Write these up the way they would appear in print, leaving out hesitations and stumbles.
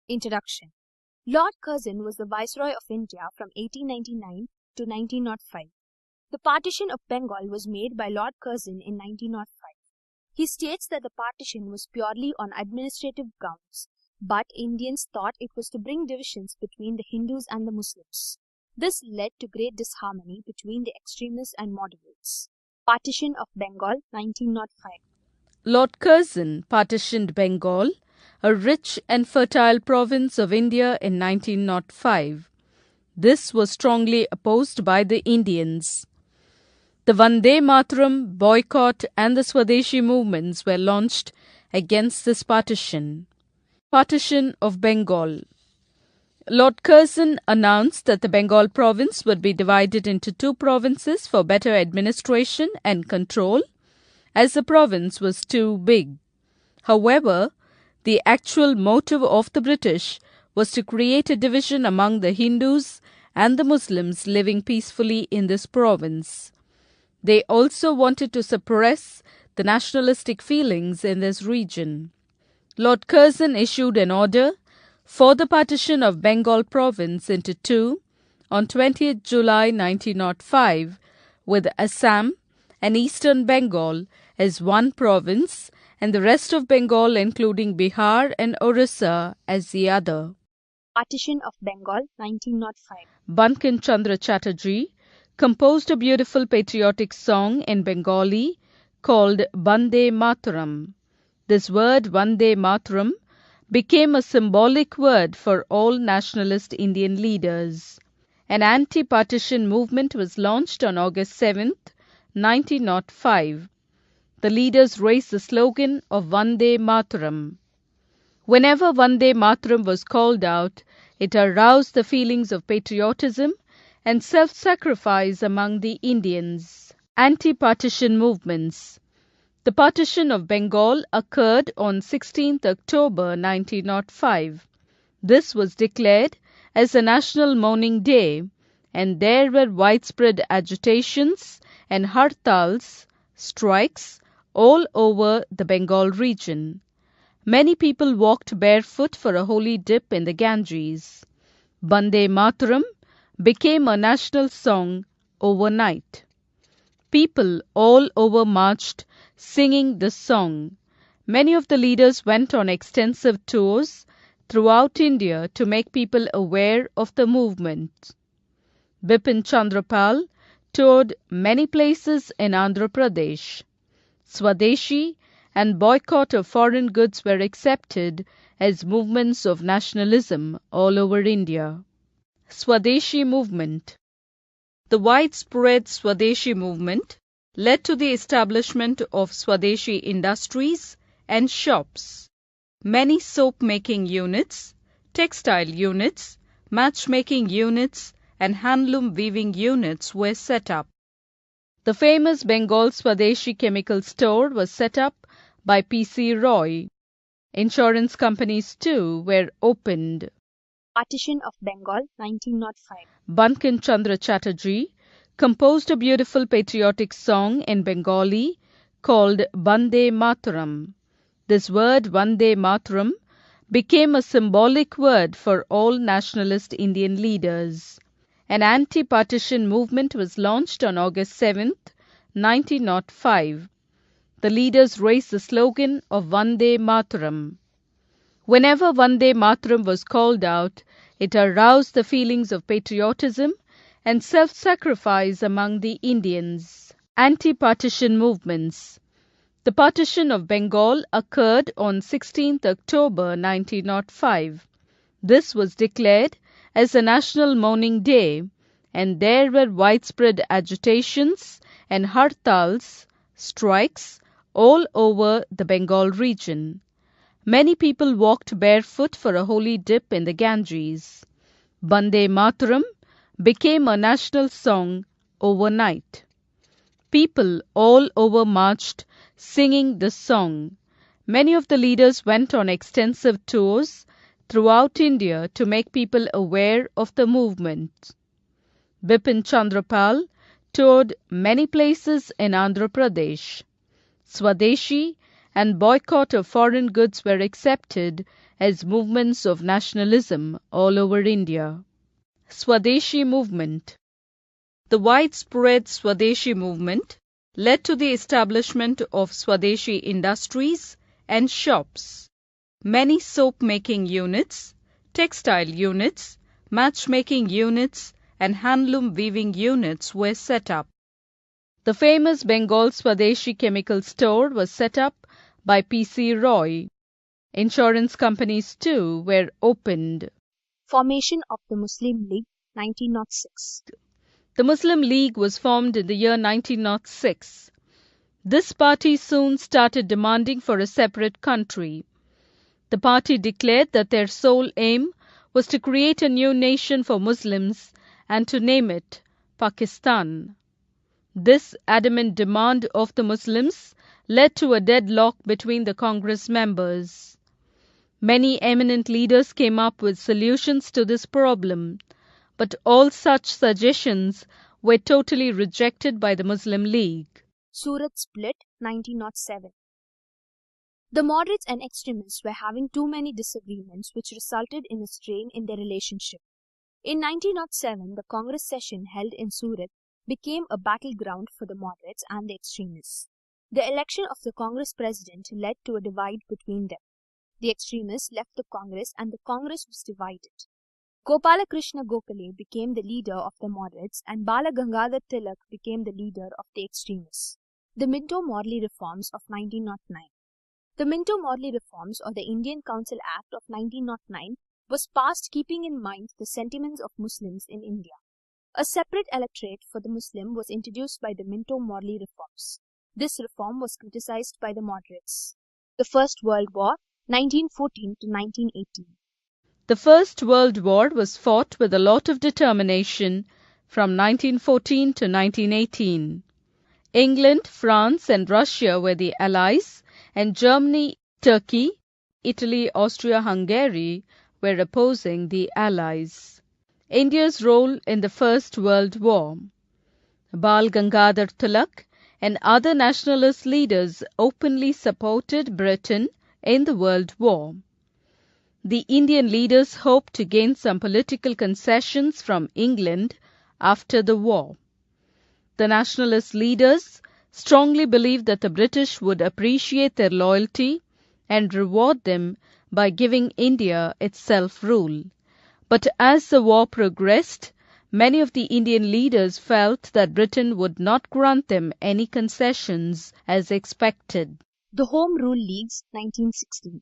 Introduction. Lord Curzon was the Viceroy of India from 1899 to 1905. The Partition of Bengal was made by Lord Curzon in 1905. He states that the partition was purely on administrative grounds, but Indians thought it was to bring divisions between the Hindus and the Muslims. This led to great disharmony between the extremists and moderates. Partition of Bengal, 1905. Lord Curzon partitioned Bengal, a rich and fertile province of India, in 1905. This was strongly opposed by the Indians. The Vande Mataram, boycott and the Swadeshi movements were launched against this partition. Partition of Bengal. Lord Curzon announced that the Bengal province would be divided into two provinces for better administration and control, as the province was too big. However, the actual motive of the British was to create a division among the Hindus and the Muslims living peacefully in this province. They also wanted to suppress the nationalistic feelings in this region. Lord Curzon issued an order for the partition of Bengal province into two on 20th July 1905, with Assam and Eastern Bengal as one province and the rest of Bengal, including Bihar and Orissa, as the other. Partition of Bengal, 1905. Bankim Chandra Chatterjee composed a beautiful patriotic song in Bengali called Vande Mataram. This word Vande Mataram became a symbolic word for all nationalist Indian leaders. An anti-partition movement was launched on August 7th, 1905. The leaders raised the slogan of Vande Mataram. Whenever Vande Mataram was called out, it aroused the feelings of patriotism and self-sacrifice among the Indians. Anti-partition movements. The partition of Bengal occurred on 16th October 1905. This was declared as a national mourning day, and there were widespread agitations and hartals, strikes, all over the Bengal region. Many people walked barefoot for a holy dip in the Ganges. Vande Mataram became a national song overnight. People all over marched singing the song. Many of the leaders went on extensive tours throughout India to make people aware of the movement. Bipin Chandra Pal toured many places in Andhra Pradesh. Swadeshi and boycott of foreign goods were accepted as movements of nationalism all over India. Swadeshi movement. The widespread Swadeshi movement led to the establishment of Swadeshi industries and shops. Many soap-making units, textile units, matchmaking units, and handloom weaving units were set up. The famous Bengal Swadeshi chemical store was set up by P.C. Roy. Insurance companies too were opened. Partition of Bengal, 1905. Bankim Chandra Chatterjee composed a beautiful patriotic song in Bengali called Vande Mataram. This word Vande Mataram became a symbolic word for all nationalist Indian leaders. An anti-partition movement was launched on August 7th, 1905. The leaders raised the slogan of Vande Mataram. Whenever Vande Mataram was called out, it aroused the feelings of patriotism and self-sacrifice among the Indians. Anti-partition movements. The partition of Bengal occurred on 16th October 1905. This was declared as a national mourning day, and there were widespread agitations and hartals, strikes, all over the Bengal region. Many people walked barefoot for a holy dip in the Ganges. Vande Mataram became a national song overnight. People all over marched singing the song. Many of the leaders went on extensive tours throughout India to make people aware of the movement. Bipin Chandra Pal toured many places in Andhra Pradesh. Swadeshi and boycott of foreign goods were accepted as movements of nationalism all over India. Swadeshi movement. The widespread Swadeshi movement led to the establishment of Swadeshi industries and shops. Many soap-making units, textile units, matchmaking units, and handloom weaving units were set up. The famous Bengal Swadeshi chemical store was set up by P.C. Roy. Insurance companies too were opened. Formation of the Muslim League, 1906. The Muslim League was formed in the year 1906. This party soon started demanding for a separate country. The party declared that their sole aim was to create a new nation for Muslims and to name it Pakistan. This adamant demand of the Muslims led to a deadlock between the Congress members. Many eminent leaders came up with solutions to this problem, but all such suggestions were totally rejected by the Muslim League. Surat Split, 1907. The moderates and extremists were having too many disagreements, which resulted in a strain in their relationship. In 1907, the Congress session held in Surat became a battleground for the moderates and the extremists. The election of the Congress president led to a divide between them. The extremists left the Congress and the Congress was divided. Gopalakrishna Gokhale became the leader of the moderates and Bala Gangadhar Tilak became the leader of the extremists. The Minto-Morley reforms of 1909. The Minto-Morley reforms, or the Indian Council Act of 1909, was passed keeping in mind the sentiments of Muslims in India. A separate electorate for the Muslim was introduced by the Minto-Morley reforms. This reform was criticized by the moderates. The First World War, 1914 to 1918. The First World War was fought with a lot of determination from 1914 to 1918. England, France and Russia were the allies, and Germany, Turkey, Italy, Austria-Hungary were opposing the allies. India's role in the First World War. Bal Gangadhar Tilak and other nationalist leaders openly supported Britain in the World War. The Indian leaders hoped to gain some political concessions from England after the war. The nationalist leaders strongly believed that the British would appreciate their loyalty and reward them by giving India its self-rule. But as the war progressed, many of the Indian leaders felt that Britain would not grant them any concessions as expected. The Home Rule Leagues, 1916.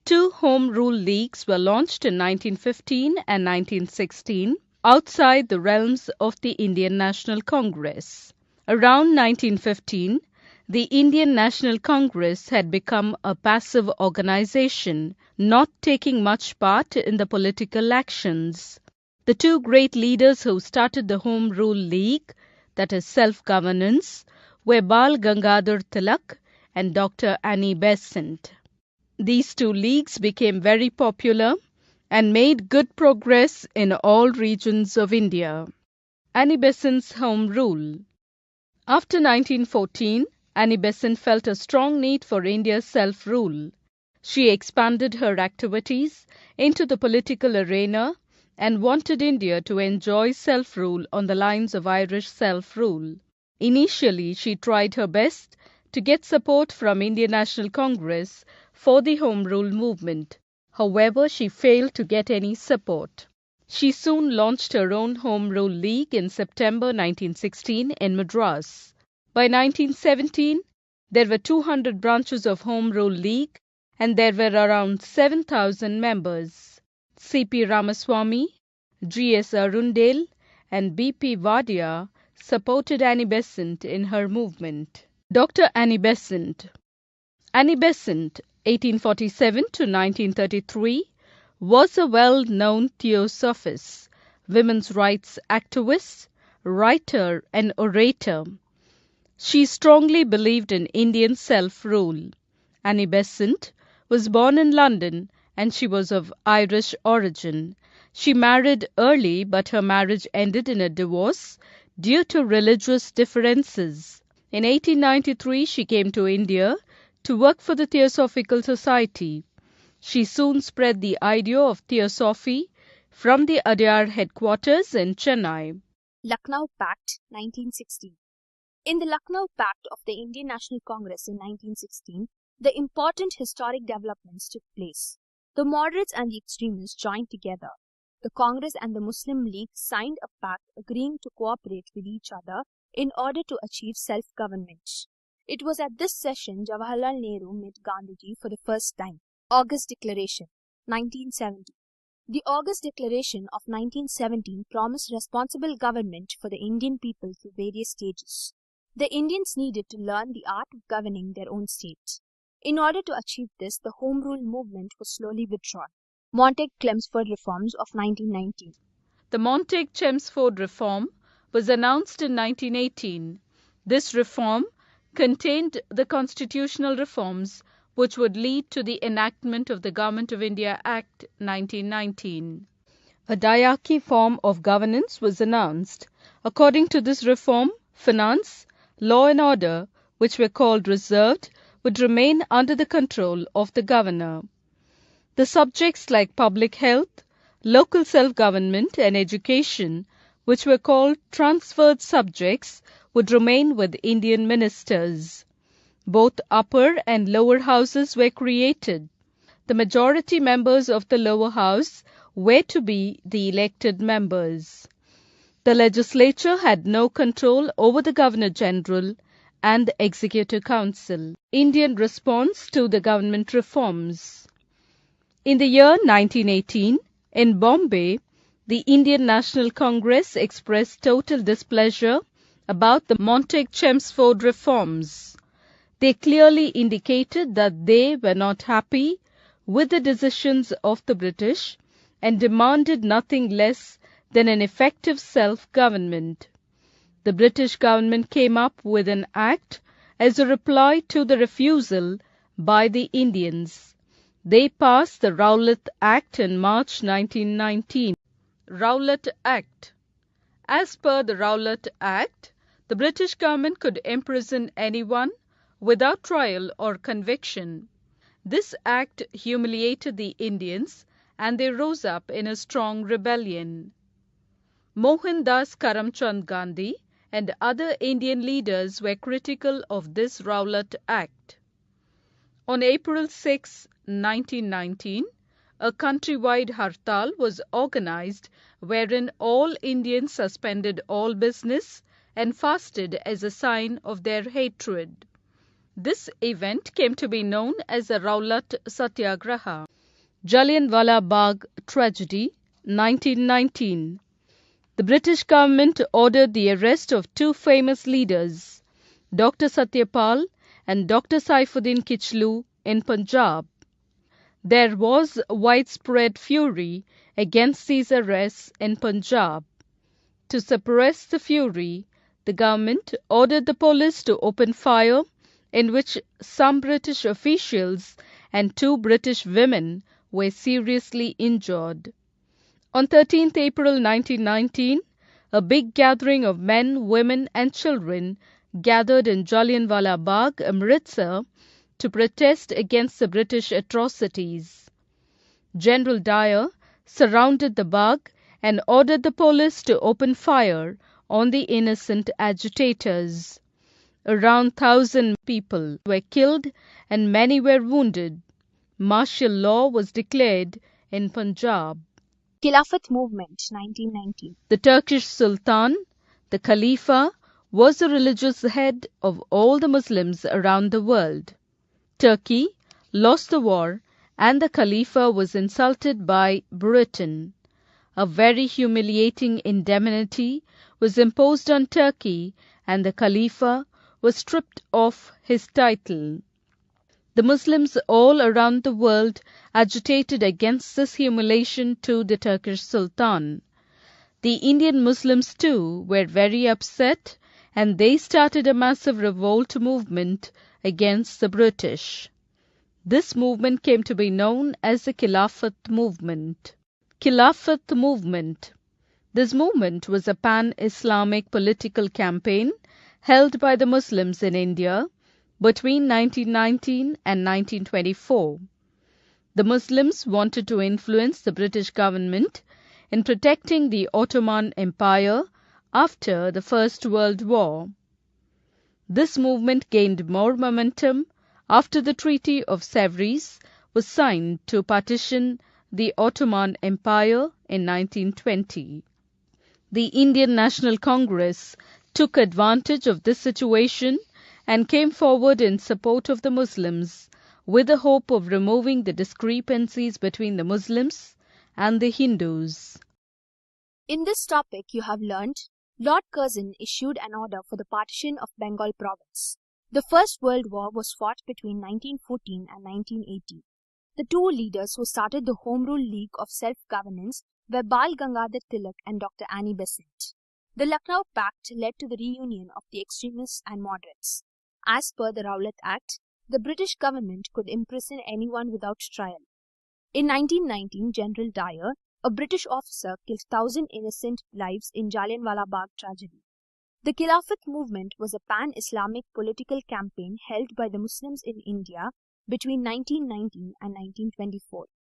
Two Home Rule Leagues were launched in 1915 and 1916 outside the realms of the Indian National Congress. Around 1915, the Indian National Congress had become a passive organization, not taking much part in the political actions. The two great leaders who started the Home Rule League, that is self-governance, were Bal Gangadhar Tilak and Dr. Annie Besant. These two leagues became very popular and made good progress in all regions of India. Annie Besant's Home Rule. After 1914, Annie Besant felt a strong need for India's self-rule. She expanded her activities into the political arena and wanted India to enjoy self-rule on the lines of Irish self-rule. Initially, she tried her best to get support from Indian National Congress for the Home Rule movement. However, she failed to get any support. She soon launched her own Home Rule League in September 1916 in Madras. By 1917, there were 200 branches of Home Rule League and there were around 7,000 members. C.P. Ramaswamy, G.S. Arundale and B.P. Wadia supported Annie Besant in her movement. Dr. Annie Besant. Annie Besant, 1847 to 1933, was a well-known theosophist, women's rights activist, writer and orator. She strongly believed in Indian self-rule. Annie Besant was born in London and she was of Irish origin. She married early, but her marriage ended in a divorce due to religious differences. In 1893, she came to India to work for the Theosophical Society. She soon spread the idea of theosophy from the Adyar headquarters in Chennai. Lucknow Pact, 1916. In the Lucknow Pact of the Indian National Congress in 1916, the important historic developments took place. The moderates and the extremists joined together. The Congress and the Muslim League signed a pact agreeing to cooperate with each other in order to achieve self-government. It was at this session Jawaharlal Nehru met Gandhiji for the first time. August Declaration, 1970. The August Declaration of 1917 promised responsible government for the Indian people through various stages. The Indians needed to learn the art of governing their own state. In order to achieve this, the Home Rule movement was slowly withdrawn. Montague Chelmsford reforms of 1919. The Montague-Chelmsford reform was announced in 1918. This reform contained the constitutional reforms which would lead to the enactment of the Government of India Act 1919. A diarchy form of governance was announced. According to this reform, finance, law and order, which were called reserved, would remain under the control of the governor. The subjects like public health, local self-government and education, which were called transferred subjects, would remain with Indian ministers. Both upper and lower houses were created. The majority members of the lower house were to be the elected members. The legislature had no control over the Governor-General and the Executive Council. Indian response to the government reforms. In the year 1918, in Bombay, the Indian National Congress expressed total displeasure about the Montague-Chelmsford reforms. They clearly indicated that they were not happy with the decisions of the British and demanded nothing less than an effective self-government. The British government came up with an act as a reply to the refusal by the Indians. They passed the Rowlatt Act in March 1919. Rowlatt Act. As per the Rowlatt Act, the British government could imprison anyone without trial or conviction. This act humiliated the Indians and they rose up in a strong rebellion. Mohandas Karamchand Gandhi and other Indian leaders were critical of this Rowlatt Act. On April 6, 1919, a countrywide hartal was organized wherein all Indians suspended all business and fasted as a sign of their hatred. This event came to be known as the Rowlatt Satyagraha. Jallianwala Bagh tragedy, 1919. The British government ordered the arrest of two famous leaders, Dr. Satyapal and Dr. Saifuddin Kichlu in Punjab. There was widespread fury against these arrests in Punjab. To suppress the fury, the government ordered the police to open fire, in which some British officials and two British women were seriously injured. On 13th April 1919, a big gathering of men, women and children gathered in Jallianwala Bagh, Amritsar, to protest against the British atrocities. General Dyer surrounded the Bagh and ordered the police to open fire on the innocent agitators. Around 1,000 people were killed and many were wounded. Martial law was declared in Punjab. Khilafat Movement, 1919. The Turkish Sultan, the Khalifa, was the religious head of all the Muslims around the world. Turkey lost the war and the Khalifa was insulted by Britain. A very humiliating indemnity was imposed on Turkey and the Khalifa was stripped of his title. The Muslims all around the world agitated against this humiliation to the Turkish Sultan. The Indian Muslims too were very upset and they started a massive revolt movement against the British. This movement came to be known as the Khilafat Movement. Khilafat Movement. This movement was a pan-Islamic political campaign held by the Muslims in India between 1919 and 1924. The Muslims wanted to influence the British government in protecting the Ottoman Empire after the First World War. This movement gained more momentum after the Treaty of Sevres was signed to partition the Ottoman Empire in 1920. The Indian National Congress took advantage of this situation and came forward in support of the Muslims with the hope of removing the discrepancies between the Muslims and the Hindus. In this topic, you have learnt Lord Curzon issued an order for the partition of Bengal province. The First World War was fought between 1914 and 1918. The two leaders who started the Home Rule League of Self-Governance were Bal Gangadhar Tilak and Dr. Annie Besant. The Lucknow Pact led to the reunion of the extremists and moderates. As per the Rowlatt Act, the British government could imprison anyone without trial. In 1919, General Dyer, a British officer, killed 1,000 innocent lives in Jallianwala Bagh tragedy. The Khilafat Movement was a pan-Islamic political campaign held by the Muslims in India between 1919 and 1924.